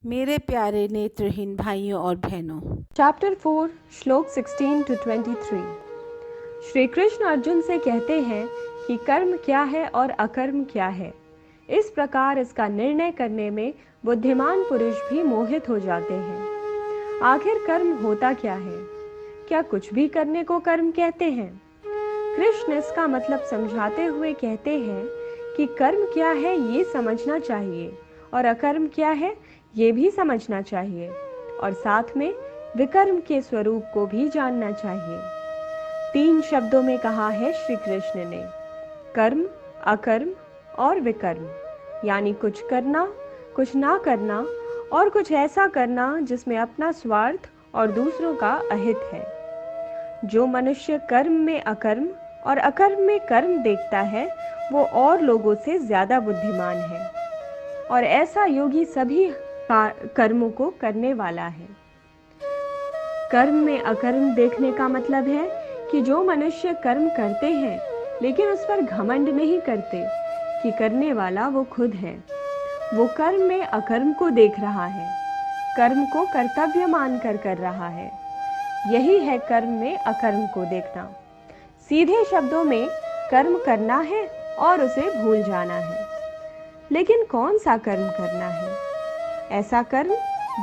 मेरे प्यारे नेत्रहीन भाइयों और बहनों, चैप्टर 4 श्लोक 16 to 23। श्री कृष्ण अर्जुन से कहते हैं कि कर्म क्या है और अकर्म क्या है। इस प्रकार इसका निर्णय करने में बुद्धिमान पुरुष भी मोहित हो जाते हैं। आखिर कर्म होता क्या है? क्या कुछ भी करने को कर्म कहते हैं? कृष्ण इसका मतलब समझाते हुए कहते हैं कि कर्म क्या है ये समझना चाहिए और अकर्म क्या है ये भी समझना चाहिए, और साथ में विकर्म के स्वरूप को भी जानना चाहिए। 3 शब्दों में कहा है श्री कृष्ण ने, कर्म, अकर्म और विकर्म, यानी कुछ करना, कुछ ना करना और कुछ ऐसा करना जिसमें अपना स्वार्थ और दूसरों का अहित है। जो मनुष्य कर्म में अकर्म और अकर्म में कर्म देखता है वो और लोगों से ज्यादा बुद्धिमान है, और ऐसा योगी सभी कर्मों को करने वाला है। कर्म में अकर्म देखने का मतलब है कि जो मनुष्य कर्म करते हैं लेकिन उस पर घमंड नहीं करते कि करने वाला वो खुद है, वो कर्म में अकर्म को देख रहा है, कर्म को कर्तव्य मानकर कर रहा है। यही है कर्म में अकर्म को देखना। सीधे शब्दों में कर्म करना है और उसे भूल जाना है। लेकिन कौन सा कर्म करना है? ऐसा कर्म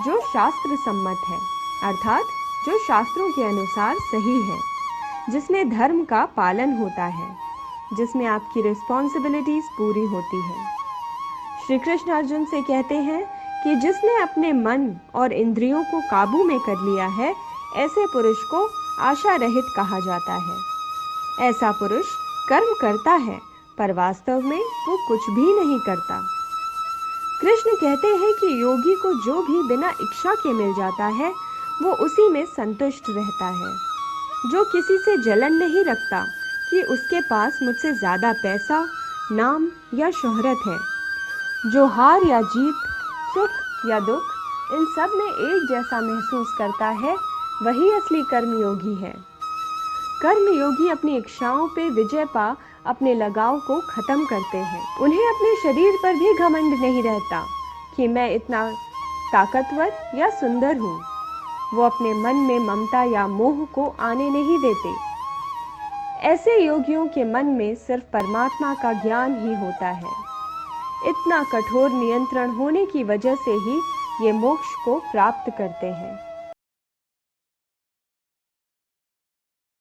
जो शास्त्र सम्मत है, अर्थात जो शास्त्रों के अनुसार सही है, जिसमें धर्म का पालन होता है, जिसमें आपकी रिस्पॉन्सिबिलिटीज पूरी होती है। श्री कृष्ण अर्जुन से कहते हैं कि जिसने अपने मन और इंद्रियों को काबू में कर लिया है, ऐसे पुरुष को आशा रहित कहा जाता है। ऐसा पुरुष कर्म करता है पर वास्तव में वो कुछ भी नहीं करता। कृष्ण कहते हैं कि योगी को जो भी बिना इच्छा के मिल जाता है वो उसी में संतुष्ट रहता है, जो किसी से जलन नहीं रखता कि उसके पास मुझसे ज्यादा पैसा, नाम या शोहरत है, जो हार या जीत, सुख या दुख इन सब में एक जैसा महसूस करता है, वही असली कर्मयोगी है। कर्मयोगी अपनी इच्छाओं पे विजय पा अपने लगाव को खत्म करते हैं। उन्हें अपने शरीर पर भी घमंड नहीं रहता कि मैं इतना ताकतवर या सुंदर हूँ। वो अपने मन में ममता या मोह को आने नहीं देते। ऐसे योगियों के मन में सिर्फ परमात्मा का ज्ञान ही होता है। इतना कठोर नियंत्रण होने की वजह से ही ये मोक्ष को प्राप्त करते हैं।